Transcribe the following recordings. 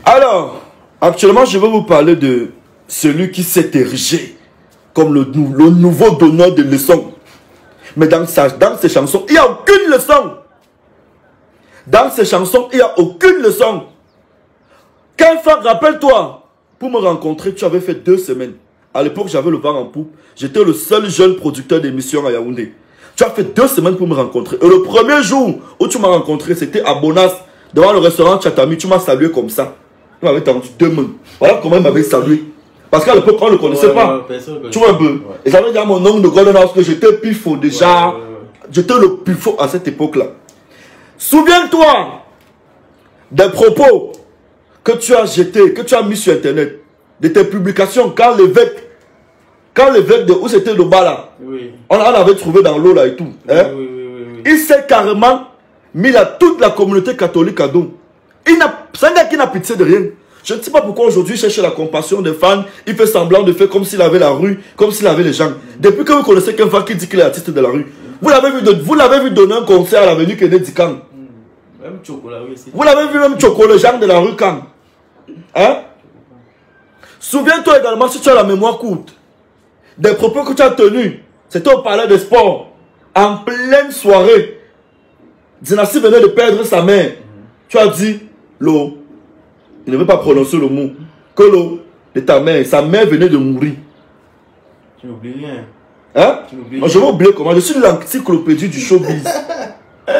Alors, actuellement, je vais vous parler de celui qui s'est érigé comme le nouveau donneur de leçons. Mais dans ses chansons, il n'y a aucune leçon. Dans ses chansons, il n'y a aucune leçon. Kenfa, rappelle-toi, pour me rencontrer, tu avais fait 2 semaines. À l'époque, j'avais le vent en poupe. J'étais le seul jeune producteur d'émissions à Yaoundé. Tu as fait 2 semaines pour me rencontrer. Et le premier jour où tu m'as rencontré, c'était à Bonas, devant le restaurant Chatami. Tu m'as salué comme ça. Tu m'avais tendu 2 mains. Voilà comment il m'avait salué. Parce qu'à l'époque, on ne le connaissait pas. Tu vois un peu. Ouais. Et j'avais dit à mon oncle de Golden House que j'étais pifo déjà. J'étais le pifo à cette époque-là. Souviens-toi des propos que tu as jetés, que tu as mis sur Internet, de tes publications, quand l'évêque de où c'était le bas là, on avait trouvé dans l'eau là et tout. Hein? Il s'est carrément mis toute la communauté catholique à dos. C'est un gars qui n'a pitié de rien. Je ne sais pas pourquoi aujourd'hui il cherche la compassion des fans, il fait semblant de faire comme s'il avait la rue, comme s'il avait les gens. Depuis que vous connaissez quelqu'un qui dit qu'il est artiste de la rue, vous l'avez vu donner un concert à l'avenue Kennedy Kang. Même Chocolat aussi. Vous l'avez vu même Chocolat, le genre de la rue Kang. Hein? Souviens-toi également, si tu as la mémoire courte, des propos que tu as tenus. C'était au palais des sports, en pleine soirée. Dynastie venait de perdre sa mère. Tu as dit, l'eau, il ne veut pas prononcer le mot, que l'eau de ta mère, sa mère venait de mourir. Tu n'oublies rien. Hein? Moi, je vais oublier comment. Je suis l'encyclopédie du showbiz.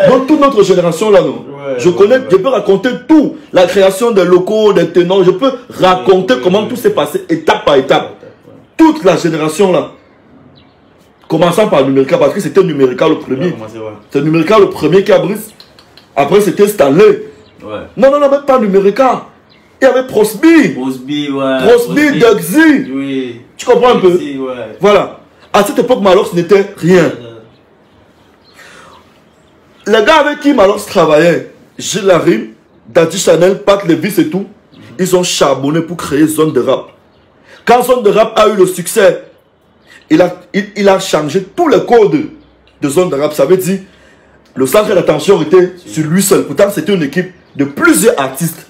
Donc toute notre génération là, non. Je peux raconter tout. La création des locaux, des tenants. Je peux raconter comment tout s'est passé étape par étape. Toute la génération là. Commençant par Numérica, parce que c'était Numérica le premier. C'est Numérica le premier qui a brisé. Après c'était Stanley. Non, même pas Numérica. Il y avait Prosby. Prosby, Dugsy. Oui. Tu comprends un peu? Voilà. À cette époque, Malox n'était rien. Les gars avec qui Malox travaillait, Gilles Larim, Daddy Chanel, Pat Levis et tout, ils ont charbonné pour créer Zone de Rap. Quand Zone de Rap a eu le succès, il a changé tous les codes de Zone de Rap. Ça veut dire, le centre d'attention était sur lui seul. Pourtant, c'était une équipe de plusieurs artistes.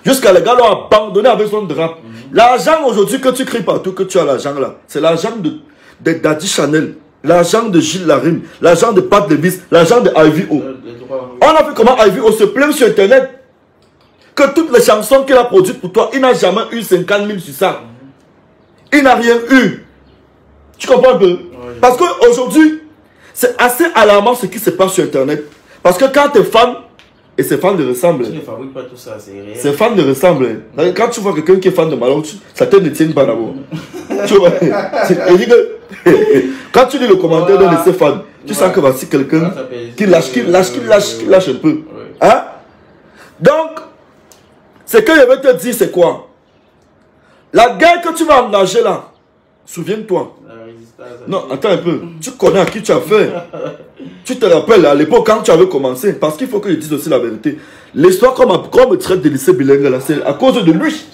Jusqu'à les gars l'ont abandonné avec Zone de Rap. L'argent aujourd'hui que tu cries partout, que tu as l'argent là, c'est l'argent de Daddy Chanel, l'argent de Gilles Larim, l'argent de Pat Davis, l'argent de Ivy O. On a vu comment Ivy O se plaint sur Internet que toutes les chansons qu'il a produites pour toi, il n'a jamais eu 50 000 sur ça. Il n'a rien eu. Tu comprends un peu? Parce qu'aujourd'hui, c'est assez alarmant ce qui se passe sur Internet. Parce que quand tu es fan, et ces fans ne ressemblent. Tu ne fabriques pas tout ça, c'est réel. Ces fans ne ressemblent. Quand tu vois quelqu'un qui est fan de Malon, ça te ne tient pas d'abord. Tu vois? Quand tu lis le commentaire de ces fans, tu sens que voici quelqu'un qui lâche un peu. Hein? Donc, ce que je vais te dire, c'est quoi? La guerre que tu vas engager là, souviens-toi. Non, attends un peu. Tu connais à qui tu as fait. Tu te rappelles à l'époque quand tu avais commencé. Parce qu'il faut que je dise aussi la vérité. L'histoire comme me traite de lycée bilingue là, c'est à cause de lui.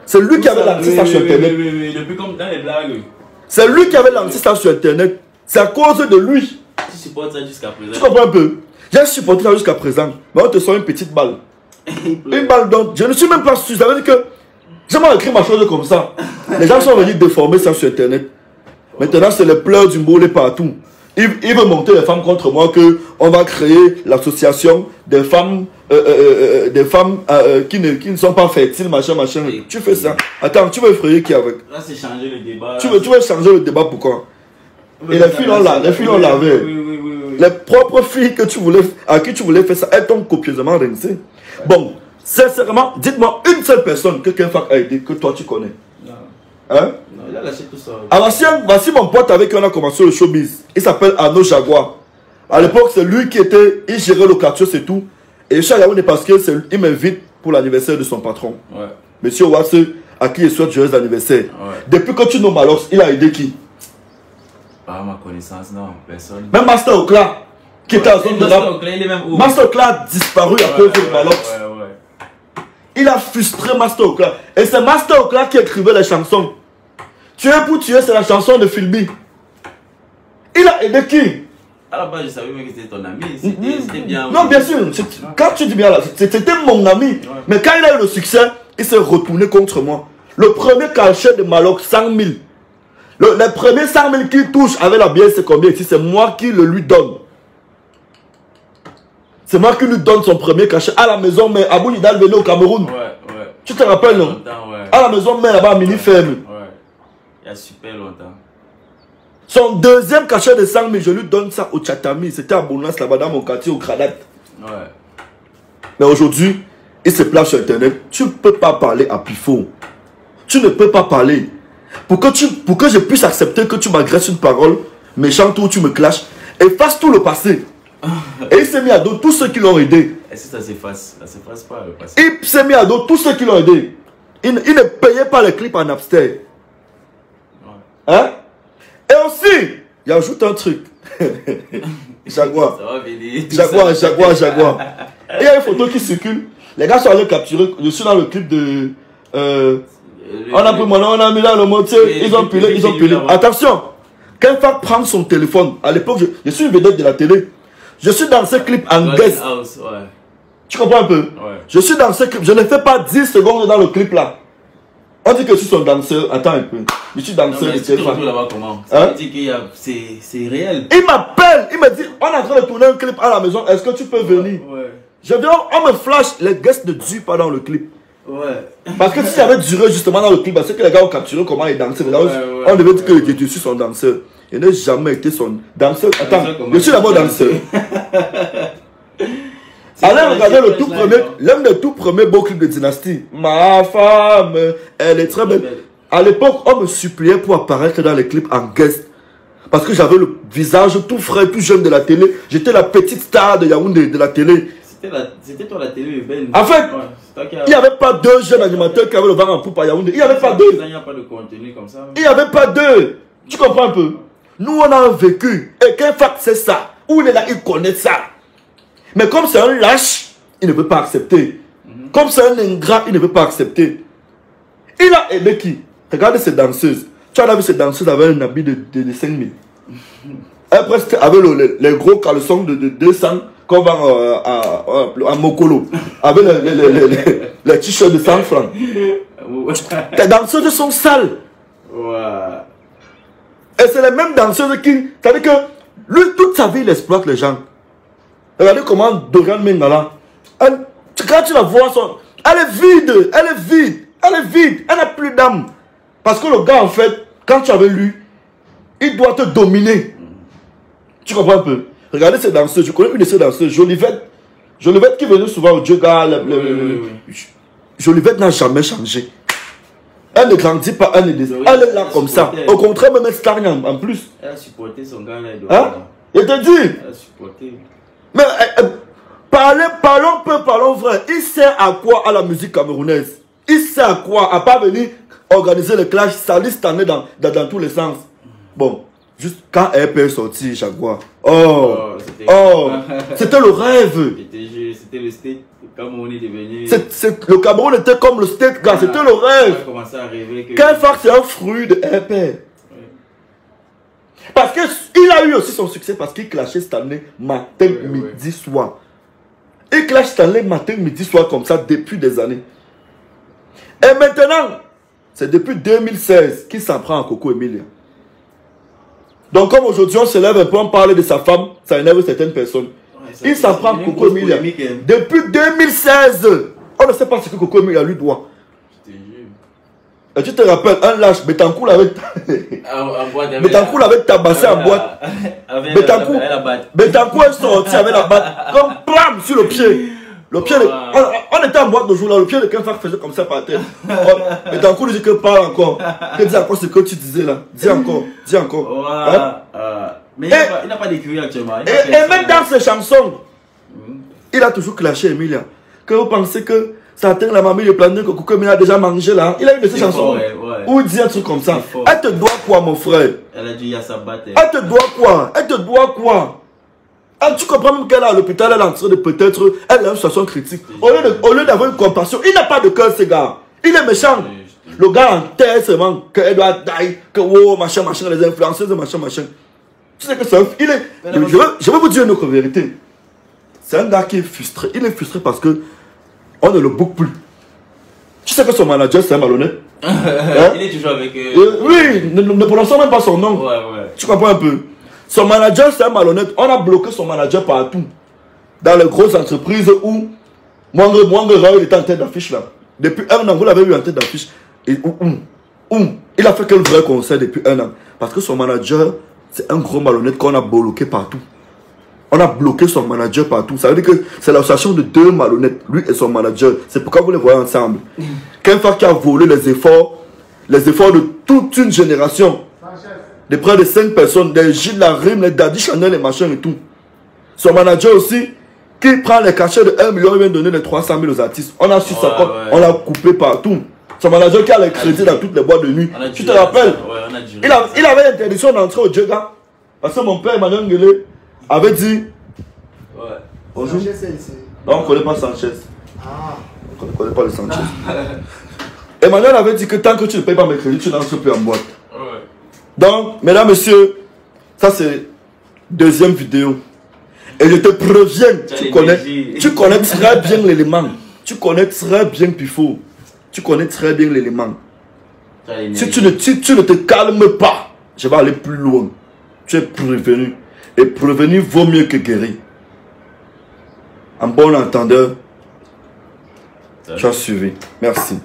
C'est lui qui avait lancé ça sur Internet. Depuis comme dans les blagues. C'est lui qui avait lancé ça sur Internet. C'est à cause de lui. Tu supportes ça jusqu'à présent. Tu comprends un peu? J'ai supporté ça jusqu'à présent. Mais on te sort une petite balle. Une balle donc. Je ne suis même pas sûr. Ça veut dire que j'ai mal écrit ma chose comme ça. Les gens sont venus déformer ça sur Internet. Maintenant, c'est les pleurs du mboulé partout. Il veut monter les femmes contre moi, qu'on va créer l'association des femmes, qui ne sont pas fertiles, machin. Tu fais ça. Attends, tu veux effrayer qui avec? Là, c'est changer le débat. Tu veux changer le débat, pourquoi? Et les filles l'ont lavé. Les propres filles à qui tu voulais faire ça, elles t'ont copieusement rincé. Bon, sincèrement, dites-moi une seule personne que quelqu'un a aidé, que toi tu connais. Hein? Non, il a lâché tout ça. Alors, voici mon pote avec qui on a commencé le showbiz. Il s'appelle Arnaud Jaguar. À l'époque, c'est lui il gérait le quartier, c'est tout. Et chaque année, parce qu'il m'invite pour l'anniversaire de son patron. Monsieur Wasse, à qui il souhaite joyeux anniversaire. Depuis que tu nommes alors, il a aidé qui? Pas à ma connaissance, non, personne. Même Master Ocla, qui était à zone de rap. Master Ocla a disparu à cause de Malox. Il a frustré Master Ocla. Et c'est Master Ocla qui écrivait les chansons. Tuer pour tuer, c'est la chanson de Philby. Il a aidé qui? À la base, je savais même que c'était ton ami. C'était bien. Non, bien sûr. Quand tu dis bien là, c'était mon ami. Ouais. Mais quand il a eu le succès, il s'est retourné contre moi. Le premier cachet de Maloc, 100 000. Les premiers 100 000 qu'il touche avec la bière, c'est combien ici? C'est moi qui le lui donne. C'est moi qui lui donne son premier cachet à la maison, mais Abou Nidal venait au Cameroun. Ouais, ouais. Tu te rappelles, non? Ouais. À la maison, mais là-bas, à Mini-Ferme. Ouais. Il y a super longtemps. Son deuxième cachet de 100 000, je lui donne ça au Tchatami. C'était à Bounas, là-bas, dans mon quartier, au Kradat. Ouais. Mais aujourd'hui, il se place sur Internet. Tu ne peux pas parler à Pifo. Tu ne peux pas parler. Pour que je puisse accepter que tu m'agresses une parole méchante ou tu me clashes, efface tout le passé. Et il s'est mis à dos tous ceux qui l'ont aidé. Est-ce que ça s'efface? Ça s'efface pas le passé. Il s'est mis à dos tous ceux qui l'ont aidé. Il ne payait pas les clips en Napster. Ouais. Hein? Et aussi, il ajoute un truc. Jaguar. Ça va venir. Jaguar. Et il y a une photo qui circule. Les gars sont allés capturer. Je suis dans le clip de... on a pris mon nom, on a mis là le moteur. Ils ont pilé. Attention. Quand Fak prend son téléphone, à l'époque, je suis une vedette de la télé. Je suis dans ce clip en guest. Ouais. Tu comprends un peu? Ouais. Je suis dans ce clip. Je ne fais pas 10 secondes dans le clip là. On dit que je suis son danseur. Attends un peu. Je suis danseur. Tu te retrouves là-bas comment? Ça veut dire qu'il y a... C'est réel. Il m'appelle. Il me dit, on est en train de tourner un clip à la maison. Est-ce que tu peux venir? Ouais. Je viens, on me flash. Les guests ne durent pas dans le clip. Ouais. Parce que si ça avait duré justement dans le clip, c'est que les gars ont capturé comment il dansait. On devait dire que je suis son danseur. Il n'a jamais été son danseur. Attends, je suis d'abord danseur. Allez regarder l'un des tout premiers beaux clips de Dynastie. Ma femme, elle est très belle. À l'époque, on me suppliait pour apparaître dans les clips en guest. Parce que j'avais le visage tout frais, tout jeune de la télé. J'étais la petite star de Yaoundé, de la télé. C'était toi la télé urbaine. En fait, il n'y avait pas deux jeunes animateurs qui avaient le vent en poupe à Yaoundé. Il n'y avait pas deux. Il n'y a pas de contenu comme ça. Il n'y avait pas deux. Tu comprends un peu? Nous, on a vécu. Et qu'un fact, c'est ça. Où il est là, il connaît ça. Mais comme c'est un lâche, il ne veut pas accepter. Comme c'est un ingrat, il ne veut pas accepter. Il a aidé qui? Regardez ces danseuses. Tu as vu ces danseuses avec un habit de 5 000. Elle presque avec les gros caleçons de 200 qu'on vend à Mokolo. Avec les t-shirts de 100 francs. Les danseuses sont sales. Ouais. Et c'est les mêmes danseuses qui... C'est-à-dire que lui, toute sa vie, il exploite les gens. Regardez comment Dorian Mengala... Quand tu la vois, elle est vide. Elle n'a plus d'âme. Parce que le gars, en fait, quand tu avais lui, il doit te dominer. Tu comprends un peu? Regardez ces danseuses. Je connais une de ces danseuses, Jolivette. Jolivette qui venait souvent au Djoga. Jolivette n'a jamais changé. Elle ne grandit pas, elle est là comme ça. Au contraire, même elle stagne en plus. Elle a supporté son gars là. Hein? Je te dis. Elle a supporté. Mais parlons vrai. Il sert à quoi à la musique camerounaise? Il sert à quoi? À pas venir organiser le clash, salir cette année dans tous les sens. Bon, juste quand RP est sorti, Jaguar. C'était le rêve. C'était le state. Cameroun est devenu... Le Cameroun était comme le state, gars. C'était le rêve. On a commencé à rêver que... Quel fact, c'est un fruit de RP. Ouais. Parce qu'il a eu aussi son succès parce qu'il clashait cette année matin, midi, soir. Il clash cette année matin, midi, soir comme ça depuis des années. Et maintenant, c'est depuis 2016 qu'il s'en prend à Coco Emilia. Donc comme aujourd'hui on se lève un peu, on parle de sa femme, ça énerve certaines personnes. Ouais, il s'en prend à Coco Emilia. Depuis 2016, on ne sait pas ce que Coco Emilia lui doit. Et tu te rappelles, un lâche, Betancourt l'avait tabassé en boîte. Betancourt est sorti avec la batte, comme blam sur le pied. Le pied on était en boîte de jour là, le pied de Kenfak faisait comme ça par terre. Betancourt lui dit que parle encore. Que dis encore ce que tu disais là. Dis encore. Mais il n'a pas d'écurie actuellement. Et même dans ses chansons, il a toujours clashé Emilia. Que vous pensez que ça atteint la mamie de planète que Coco Emilia a déjà mangé là. Il a une de ses chansons où il dit un truc comme ça. Elle te doit quoi, mon frère? Elle a dit il y a sa batte. Elle te doit quoi? Tu comprends même qu'elle est à l'hôpital, elle est en train de peut-être... Elle a une situation critique. Au lieu d'avoir une compassion, il n'a pas de cœur, ce gars. Il est méchant. Le gars en tête seulement qu'elle doit die, que oh, machin, les influenceuses, machin. Tu sais que c'est un... Je vais vous dire une autre vérité. C'est un gars qui est frustré. Il est frustré parce que on ne le book plus. Tu sais que son manager, c'est un malhonnête. Hein? Il est toujours avec... Oui, ne prononçons même pas son nom. Ouais, ouais. Tu comprends un peu? Son manager, c'est un malhonnête. On a bloqué son manager partout. Dans les grosses entreprises où Mwanga il était en tête d'affiche là. Depuis un an, vous l'avez vu en tête d'affiche. Il a fait quel vrai concert depuis un an. Parce que son manager, c'est un gros malhonnête qu'on a bloqué partout. On a bloqué son manager partout. Ça veut dire que c'est l'association de deux malhonnêtes, lui et son manager. C'est pourquoi vous les voyez ensemble. Quelqu'un qui a volé les efforts de toute une génération. De près de 5 personnes, des Gilles Larim, les Daddy Chanel, les machins et tout. Son manager aussi, qui prend les cachets de 1 million, il vient donner les 300 000 aux artistes. On a su ça, on l'a coupé partout. Son manager qui a les crédits dans toutes les boîtes de nuit. Tu te rappelles? Il avait interdiction d'entrer au Djega. Parce que mon père, Emmanuel Nguele, avait dit... Ouais. Bonjour. Sanchez, c'est ici. Non, on ne connaît pas Sanchez. Ah. On ne connaît pas le Sanchez. Emmanuel avait dit que tant que tu ne payes pas mes crédits, tu n'entres plus en boîte. Ouais. Donc, mesdames, messieurs, ça c'est deuxième vidéo. Et je te préviens, tu connais très bien l'élément. Tu connais très bien Pifo. Tu connais très bien l'élément. Si tu ne te calmes pas, je vais aller plus loin. Tu es prévenu. Et prévenir vaut mieux que guérir. En bon entendeur, tu as suivi. Merci.